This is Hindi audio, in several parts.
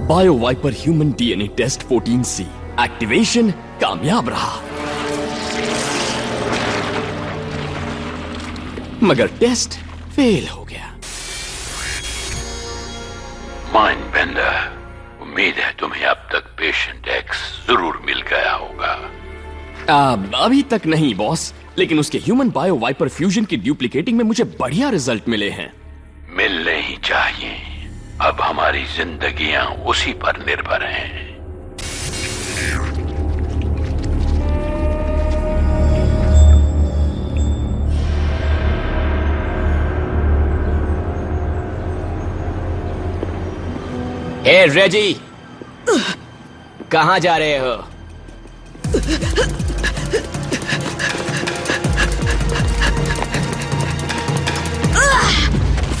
Bio viper human DNA test 14C activation कामयाब रहा, मगर टेस्ट फेल हो गया। माइंड बेंडर, उम्मीद है तुम्हें अब तक पेशेंट एक्स जरूर मिल गया होगा। अभी तक नहीं बॉस, लेकिन उसके ह्यूमन बायो वाइपर फ्यूजन की डुप्लीकेटिंग में मुझे बढ़िया रिजल्ट मिले हैं। मिलने ही चाहिए, अब हमारी जिंदगियां उसी पर निर्भर हैं। हे रेजी, कहां जा रहे हो?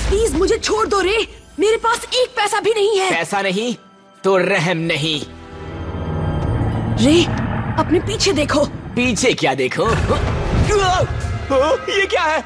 प्लीज मुझे छोड़ दो रे, मेरे पास एक पैसा भी नहीं है। पैसा नहीं तो रहम नहीं। रे, अपने पीछे देखो। पीछे क्या देखो? ये क्या है?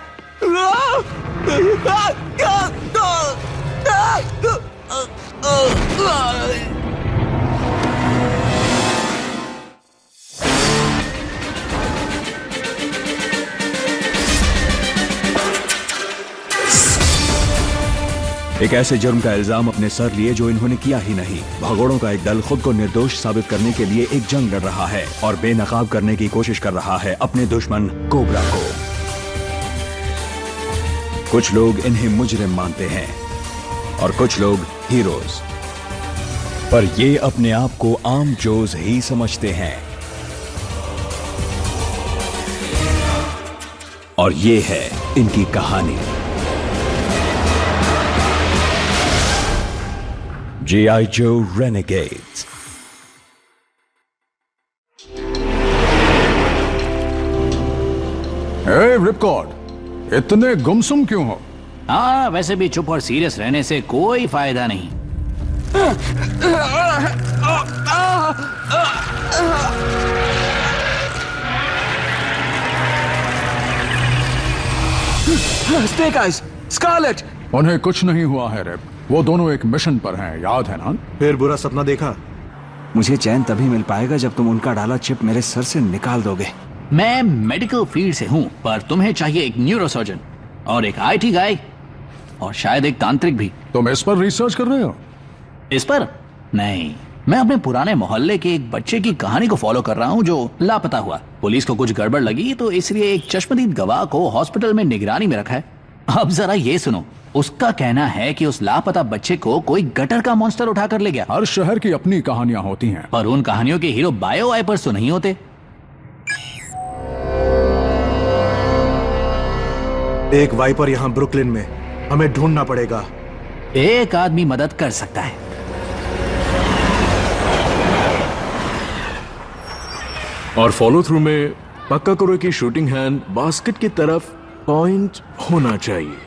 एक ऐसे जुर्म का इल्जाम अपने सर लिए जो इन्होंने किया ही नहीं। भगोड़ों का एक दल खुद को निर्दोष साबित करने के लिए एक जंग लड़ रहा है और बेनकाब करने की कोशिश कर रहा है अपने दुश्मन कोबरा को। कुछ लोग इन्हें मुजरिम मानते हैं और कुछ लोग हीरोज, पर ये अपने आप को आम जोज ही समझते हैं। और ये है इनकी कहानी। G.I. Joe Renegades। रिपकॉर्ड, इतने गुमसुम क्यों हो? हाँ, वैसे भी चुप और सीरियस रहने से कोई फायदा नहीं। Snake eyes, Scarlett. उन्हें कुछ नहीं हुआ है रिप, वो दोनों एक मिशन पर हैं, याद है ना? फिर बुरा सपना देखा? मुझे चैन तभी मिल पाएगा जब तुम उनका डाला चिप मेरे सर से निकाल दोगे। मैं मेडिकल फील्ड से हूँ, पर तुम्हें चाहिए एक न्यूरोसर्जन और एक आईटी गाय और शायद एक तांत्रिक भी। तुम इस पर रिसर्च कर रहे हो? इस पर नहीं, मैं अपने पुराने मोहल्ले के एक बच्चे की कहानी को फॉलो कर रहा हूँ जो लापता हुआ। पुलिस को कुछ गड़बड़ लगी तो इसलिए एक चश्मदीद गवाह को हॉस्पिटल में निगरानी में रखा है। अब जरा ये सुनो, उसका कहना है कि उस लापता बच्चे को कोई गटर का मॉन्स्टर उठा कर ले गया। हर शहर की अपनी कहानियां होती हैं, पर उन कहानियों के हीरो बायो वाइपर्स तो नहीं होते। एक वाइपर यहाँ ब्रुकलिन में, हमें ढूंढना पड़ेगा। एक आदमी मदद कर सकता है। और फॉलो थ्रू में पक्का करो कि शूटिंग हैंड बास्केट की तरफ पॉइंट होना चाहिए,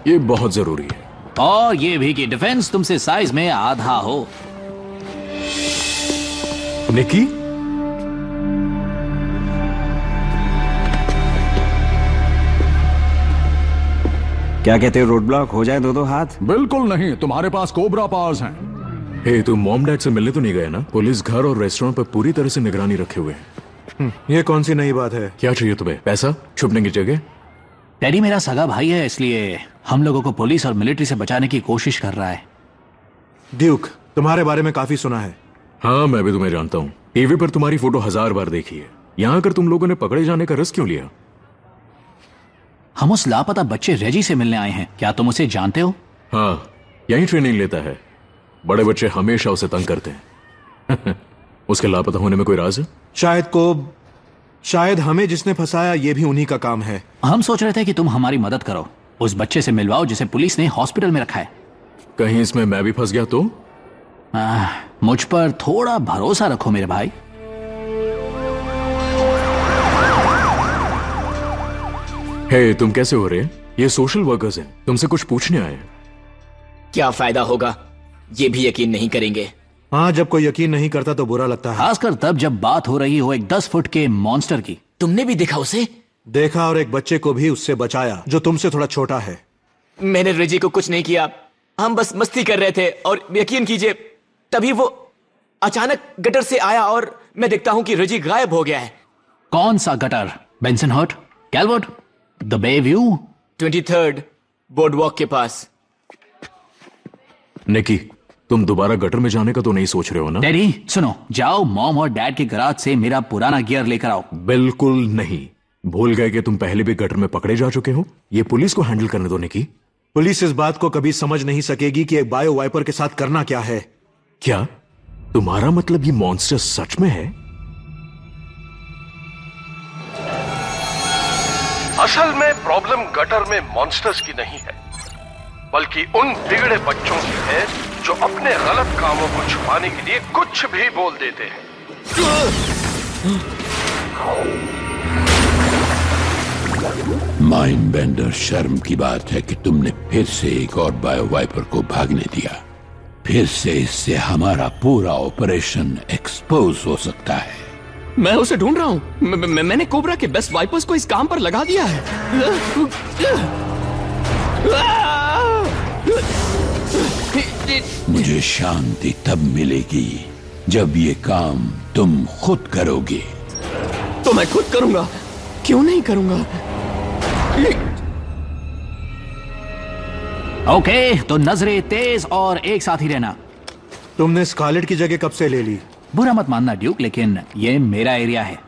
ये बहुत जरूरी है। और ये भी कि डिफेंस तुमसे साइज में आधा हो। निकी, क्या कहते हो, रोड ब्लॉक हो जाए दो हाथ? बिल्कुल नहीं, तुम्हारे पास कोबरा पावर्स हैं। हे, तुम मॉम डैड से मिलने तो नहीं गए ना? पुलिस घर और रेस्टोरेंट पर पूरी तरह से निगरानी रखे हुए हैं। ये कौन सी नई बात है? क्या चाहिए तुम्हें? पैसा? छुपने की जगह? टेडी मेरा सगा भाई है, इसलिए हम लोगों को पुलिस और मिलिट्री से बचाने की कोशिश कर रहा है। ड्यूक, तुम्हारे बारे में काफी सुना है। हाँ, मैं भी तुम्हें जानता हूँ। टीवी पर तुम्हारी फोटो 1000 बार देखी है। यहाँ आकर तुम लोगों ने पकड़े जाने का रिस्क क्यों लिया? हम उस लापता बच्चे रेजी से मिलने आए हैं। क्या तुम उसे जानते हो? हाँ, यही ट्रेनिंग लेता है। बड़े बच्चे हमेशा उसे तंग करते हैं। उसके लापता होने में कोई राज है? शायद हमें जिसने फंसाया ये भी उन्हीं का काम है। हम सोच रहे थे कि तुम हमारी मदद करो, उस बच्चे से मिलवाओ जिसे पुलिस ने हॉस्पिटल में रखा है। कहीं इसमें मैं भी फंस गया तो? मुझ पर थोड़ा भरोसा रखो मेरे भाई। हे, तुम कैसे हो रहे? ये सोशल वर्कर्स हैं, तुमसे कुछ पूछने आए हैं। क्या फायदा होगा, ये भी यकीन नहीं करेंगे। हाँ, जब कोई यकीन नहीं करता तो बुरा लगता है, खासकर तब जब बात हो रही हो एक 10 फुट के मॉन्स्टर की। तुमने भी देखा उसे? देखा, और एक बच्चे को भी उससे बचाया जो तुमसे थोड़ा छोटा है। मैंने रेजी को कुछ नहीं किया, हम बस मस्ती कर रहे थे और यकीन कीजिए तभी वो अचानक गटर से आया और मैं देखता हूं कि रजी गायब हो गया है। कौन सा gutter? Bensonhurst, Calvert, the Bay View? 23rd boardwalk के पास। निकी, तुम दोबारा गटर में जाने का तो नहीं सोच रहे हो ना? डैडी सुनो, जाओ मॉम और डैड के गराज से मेरा पुराना गियर लेकर आओ। बिल्कुल नहीं। भूल गए कि तुम पहले भी गटर में पकड़े जा चुके हो? ये पुलिस को हैंडल करने दो निकी। पुलिस इस बात को कभी समझ नहीं सकेगी कि एक बायो वाइपर के साथ करना क्या है। क्या तुम्हारा मतलब ये मॉन्स्टर सच में है? असल में प्रॉब्लम गटर में मॉन्स्टर्स की नहीं है, बल्कि उन बिगड़े बच्चों की है जो अपने गलत कामों को छुपाने के लिए कुछ भी बोल देते हैं। माइंड बेंडर, शर्म की बात है कि तुमने फिर से एक और बायो वाइपर को भागने दिया। फिर से इससे हमारा पूरा ऑपरेशन एक्सपोज हो सकता है। मैं उसे ढूंढ रहा हूं। मैंने कोबरा के बेस्ट वाइपर्स को इस काम पर लगा दिया है। मुझे शांति तब मिलेगी जब ये काम तुम खुद करोगे। तो मैं खुद करूंगा, क्यों नहीं करूंगा? ओके, तो नजरें तेज और एक साथ ही रहना। तुमने स्कारलेट की जगह कब से ले ली? बुरा मत मानना ड्यूक, लेकिन ये मेरा एरिया है।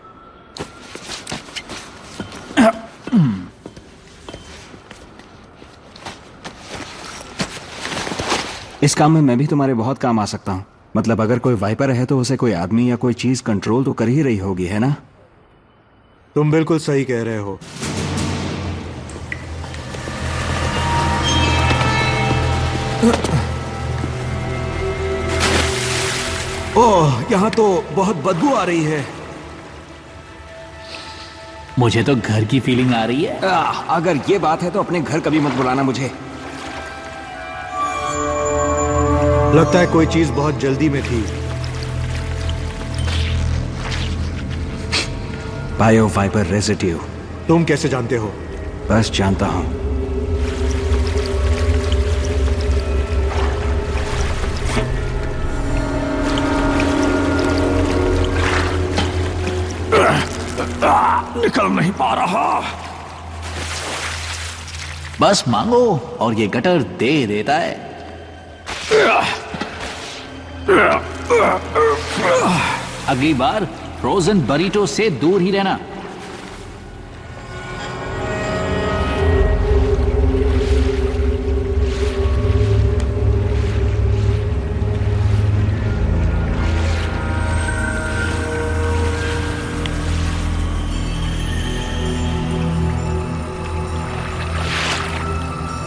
इस काम में मैं भी तुम्हारे बहुत काम आ सकता हूं। मतलब अगर कोई वाइपर है तो उसे कोई आदमी या कोई चीज कंट्रोल तो कर ही रही होगी, है ना? तुम बिल्कुल सही कह रहे हो। ओह, यहां तो बहुत बदबू आ रही है। मुझे तो घर की फीलिंग आ रही है। अगर ये बात है तो अपने घर कभी मत बुलाना मुझे। लगता है कोई चीज बहुत जल्दी में थी। Bio viper residue. तुम कैसे जानते हो? बस जानता हूं। निकल नहीं पा रहा। बस मांगो और ये गटर दे देता है। अगली बार फ्रोजन बरीटो से दूर ही रहना।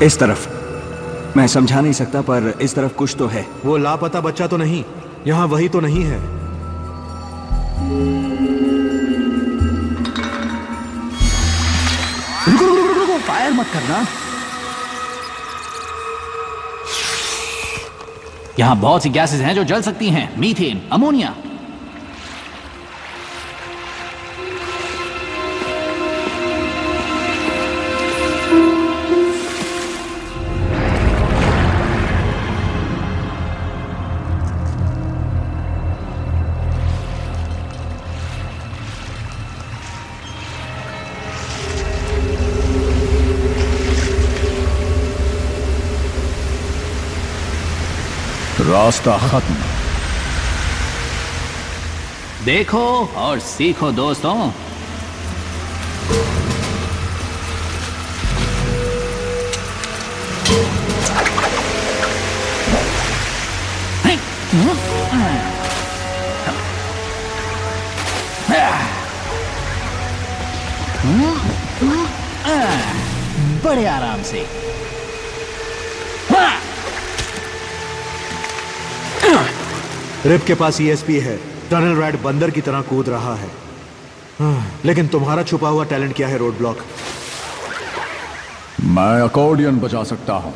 इस तरफ। मैं समझा नहीं सकता पर इस तरफ कुछ तो है। वो लापता बच्चा तो नहीं? यहां वही तो नहीं है? रुको, फायर मत करना। यहां बहुत सी गैसेस हैं जो जल सकती हैं। Methane, ammonia. रास्ता खत्म। देखो और सीखो दोस्तों। बड़े आराम से। रिप के पास ESP है। टनल रैट बंदर की तरह कूद रहा है। लेकिन तुम्हारा छुपा हुआ टैलेंट क्या है रोड ब्लॉक? मैं अकॉर्डियन बजा सकता हूं।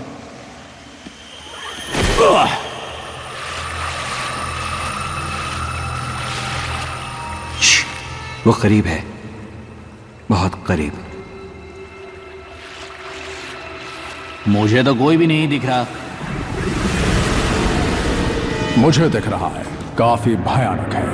वो करीब है, बहुत करीब। मुझे तो कोई भी नहीं दिख रहा। मुझे दिख रहा है, काफी भयानक है।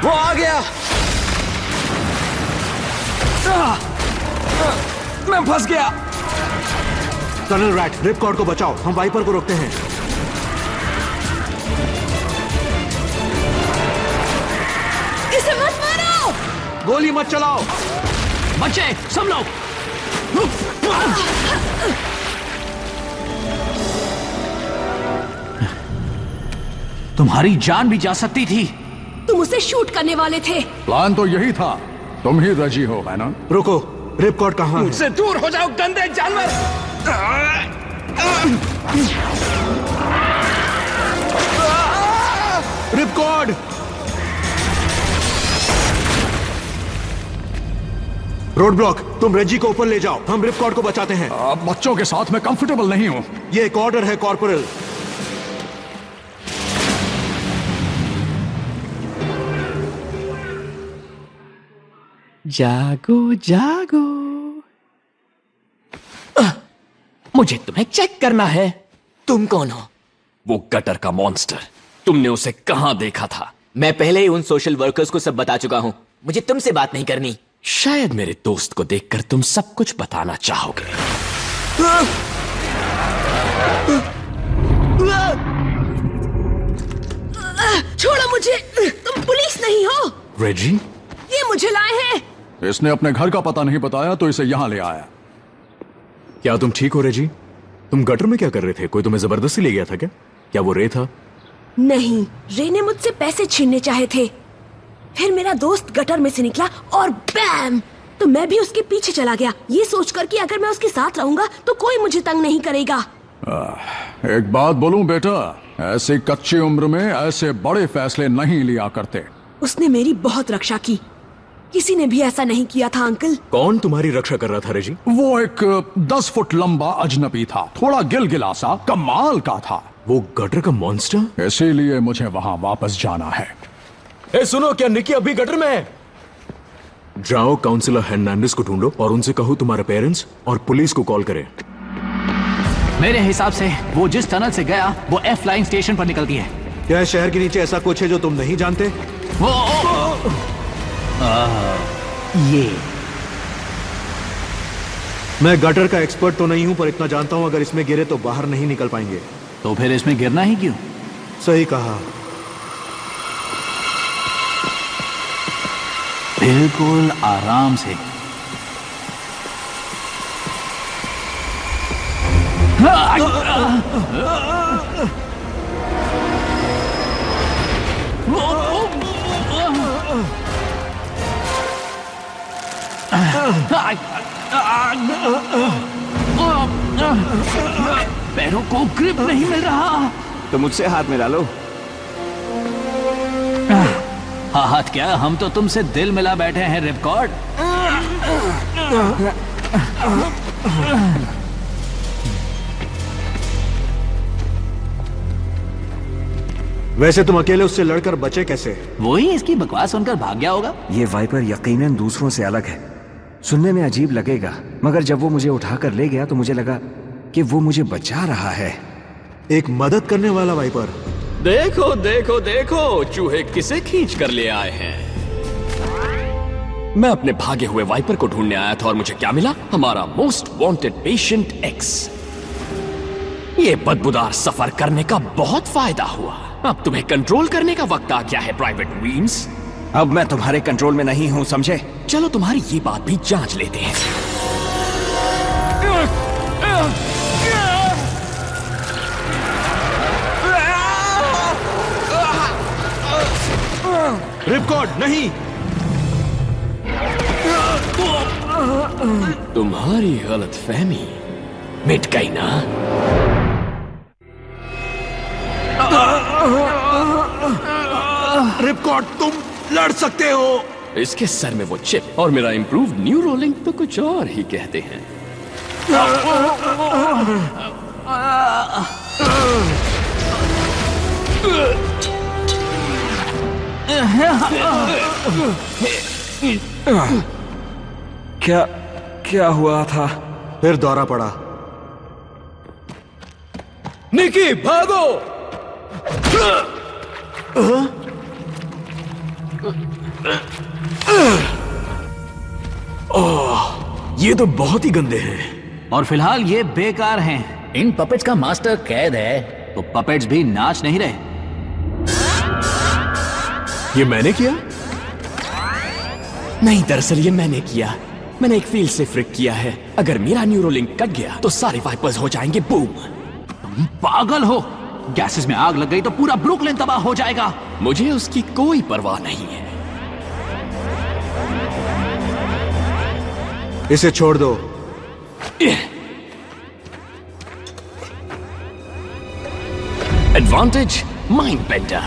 वो आ गया। मैं फंस गया। टनल रैट, रिपकॉर्ड को बचाओ, हम वाइपर को रोकते हैं। इसे मत मारो। गोली मत चलाओ। बच्चे सब लोग। तुम्हारी जान भी जा सकती थी। तुम उसे शूट करने वाले थे। प्लान तो यही था। तुम ही रजी हो, है ना? रुको, रिपकॉर्ड कहाँ है? मुझसे दूर हो जाओ गंदे जानवर। रिपकॉर्ड! रोड ब्लॉक, तुम रेजी को ऊपर ले जाओ, हम रिपकॉर्ड को बचाते हैं। बच्चों के साथ मैं कंफर्टेबल नहीं हूं। ये एक ऑर्डर है कॉर्पोरल। जागो जागो। मुझे तुम्हें चेक करना है। तुम कौन हो? वो गटर का मॉन्स्टर, तुमने उसे कहां देखा था? मैं पहले ही उन सोशल वर्कर्स को सब बता चुका हूं। मुझे तुमसे बात नहीं करनी। शायद मेरे दोस्त को देखकर तुम सब कुछ बताना चाहोगे। छोड़ो मुझे, तुम पुलिस नहीं हो। रेजी? ये मुझे लाए हैं। इसने अपने घर का पता नहीं बताया तो इसे यहां ले आया। क्या तुम ठीक हो रेजी? तुम गटर में क्या कर रहे थे? कोई तुम्हें जबरदस्ती ले गया था क्या? क्या वो रे था? नहीं, रे ने मुझसे पैसे छीनने चाहे थे। फिर मेरा दोस्त गटर में से निकला और बैम, तो मैं भी उसके पीछे चला गया, ये सोचकर कि अगर मैं उसके साथ रहूंगा तो कोई मुझे तंग नहीं करेगा। एक बात बोलूं बेटा, ऐसी कच्ची उम्र में ऐसे बड़े फैसले नहीं लिया करते। उसने मेरी बहुत रक्षा की। किसी ने भी ऐसा नहीं किया था अंकल। कौन तुम्हारी रक्षा कर रहा था रेजी? वो एक 10 फुट लंबा अजनबी था, थोड़ा गिलगिला सा, कमाल का था। वो गटर का मॉन्स्टर? इसीलिए मुझे वहां वापस जाना है। ए सुनो, क्या निकी अभी गटर में है? जाओ काउंसिलर हर्नांडिस को ढूंढो और उनसे कहो तुम्हारे पेरेंट्स और पुलिस को कॉल करें। मेरे हिसाब से वो जिस टनल से गया वो एफ लाइन स्टेशन पर निकलती है। क्या शहर के नीचे ऐसा कुछ है जो तुम नहीं जानते? वो ये मैं गटर का एक्सपर्ट तो नहीं हूं, पर इतना जानता हूं अगर इसमें गिरे तो बाहर नहीं निकल पाएंगे। तो फिर इसमें गिरना ही क्यों? सही कहा। बिल्कुल आराम से। पैरों को ग्रिप नहीं मिल रहा। तो मुझसे हाथ मिला लो। हाथ क्या, हम तो तुमसे दिल मिला बैठे हैं रिपकॉर्ड। वैसे तुम अकेले उससे लड़कर बचे कैसे? वही इसकी बकवास सुनकर भाग गया होगा। ये वाइपर यकीनन दूसरों से अलग है। सुनने में अजीब लगेगा, मगर जब वो मुझे उठाकर ले गया तो मुझे लगा कि वो मुझे बचा रहा है। एक मदद करने वाला वाइपर। देखो देखो देखो, चूहे किसे खींच कर ले आए हैं। मैं अपने भागे हुए वाइपर को ढूंढने आया था और मुझे क्या मिला? हमारा मोस्ट वांटेड पेशेंट एक्स। ये बदबूदार सफर करने का बहुत फायदा हुआ। अब तुम्हें कंट्रोल करने का वक्त आ गया है प्राइवेट वीम्स। अब मैं तुम्हारे कंट्रोल में नहीं हूं, समझे? चलो तुम्हारी ये बात भी जांच लेते हैं। रिपकॉर्ड नहीं। तुम्हारी गलतफहमी मिट गई ना? रिपकॉर्ड, तुम लड़ सकते हो। इसके सर में वो चिप और मेरा इंप्रूव्ड न्यूरोलिंक तो कुछ और ही कहते हैं। क्या क्या हुआ था? फिर दौरा पड़ा। निकी भागो! ये तो बहुत ही गंदे हैं। और फिलहाल ये बेकार हैं। इन पपेट्स का मास्टर कैद है, तो पपेट्स भी नाच नहीं रहे। ये मैंने किया? नहीं, दरअसल ये मैंने किया। मैंने एक फील्ड से फ्रिक किया है। अगर मेरा न्यूरोलिंक कट गया तो सारे वाइपर्स हो जाएंगे बूम। तुम पागल हो? गैसेस में आग लग गई तो पूरा ब्रुकलिन तबाह हो जाएगा। मुझे उसकी कोई परवाह नहीं है। इसे छोड़ दो। Advantage mind bender.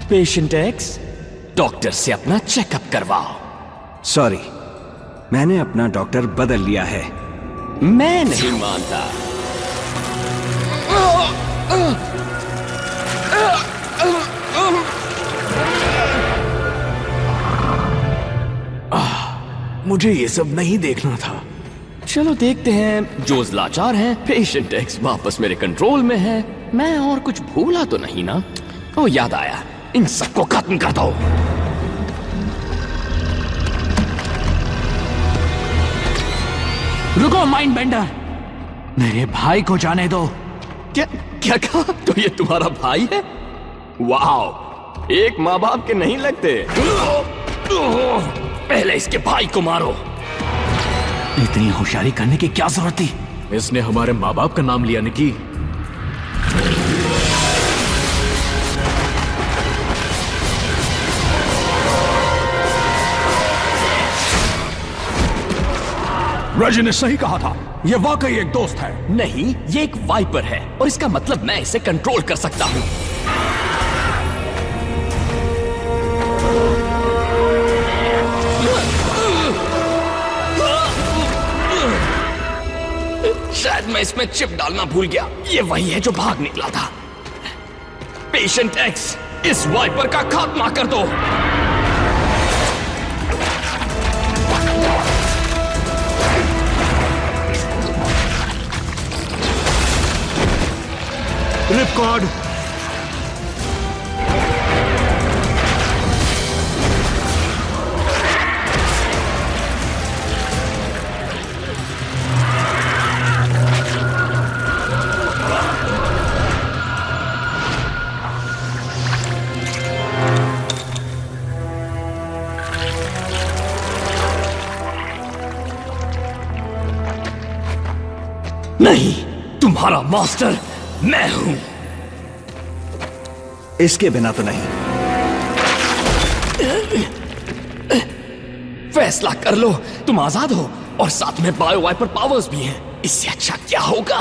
Patient X, doctor से अपना चेकअप करवाओ। सॉरी, मैंने अपना डॉक्टर बदल लिया है। मैं नहीं मानता। मुझे ये सब नहीं देखना था। चलो देखते हैं। जोज लाचार हैं, पेशेंट एक्स वापस मेरे कंट्रोल में है। मैं और कुछ भूला तो नहीं ना? ओ, याद आया, इन सबको खत्म कर दो। रुको माइंड बेंडर, मेरे भाई को जाने दो। क्या क्या कहा? तो ये तुम्हारा भाई है? वाह, एक माँ बाप के नहीं लगते। पहले इसके भाई को मारो। इतनी होशियारी करने की क्या जरूरत थी? इसने हमारे माँ बाप का नाम लिया निकी। रजी ने सही कहा था, ये वाकई एक दोस्त है। नहीं, ये एक वाइपर है और इसका मतलब मैं इसे कंट्रोल कर सकता हूँ। शायद मैं इसमें चिप डालना भूल गया। ये वही है जो भाग निकला था। पेशेंट एक्स, इस वाइपर का खात्मा कर दो। रिपकॉर्ड, नहीं, तुम्हारा मास्टर मैं हूं। इसके बिना तो नहीं। फैसला कर लो, तुम आजाद हो और साथ में बायो वाइपर पावर्स भी हैं। इससे अच्छा क्या होगा?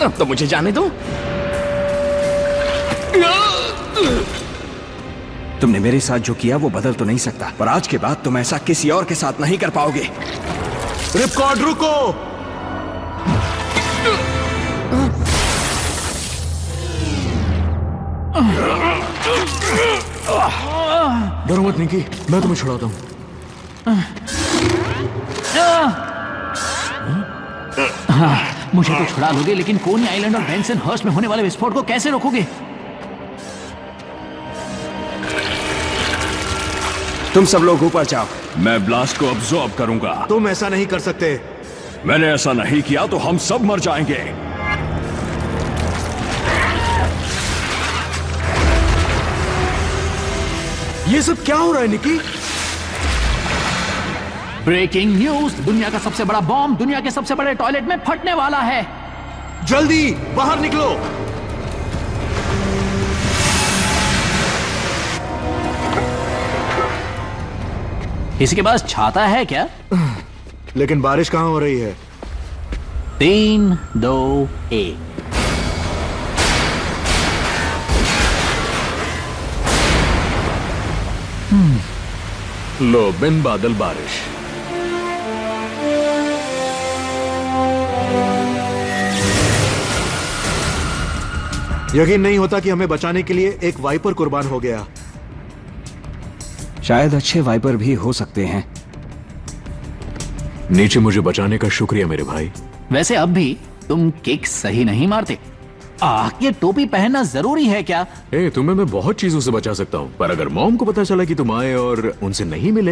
अब तो मुझे जाने दो। तुमने मेरे साथ जो किया वो बदल तो नहीं सकता, पर आज के बाद तुम ऐसा किसी और के साथ नहीं कर पाओगे। रिपकॉर्ड रुको। डरो मत निकी, मैं तुम्हें छुड़ाता हूं। मुझे तो छुड़ा लोगे, लेकिन कोनी आइलैंड और बेंसन हर्स्ट में होने वाले विस्फोट को कैसे रोकोगे? तुम सब लोग ऊपर जाओ। मैं ब्लास्ट को अब्सॉर्ब करूंगा। तुम ऐसा नहीं कर सकते। मैंने ऐसा नहीं किया तो हम सब मर जाएंगे। ये सब क्या हो रहा है निकी? ब्रेकिंग न्यूज, दुनिया का सबसे बड़ा बॉम्ब दुनिया के सबसे बड़े टॉयलेट में फटने वाला है। जल्दी बाहर निकलो। किसी के पास छाता है क्या? लेकिन बारिश कहां हो रही है? 3, 2, 1। लो बिन बादल बारिश। यकीन नहीं होता कि हमें बचाने के लिए एक वाइपर कुर्बान हो गया। शायद अच्छे वाइपर भी हो सकते हैं। नीचे मुझे बचाने का शुक्रिया मेरे भाई। वैसे अब भी तुम किक सही नहीं मारते। ये टोपी पहनना जरूरी है क्या? तुम्हें मैं बहुत चीजों से बचा सकता हूँ, पर अगर मॉम को पता चला कि तुम आए और उनसे नहीं मिले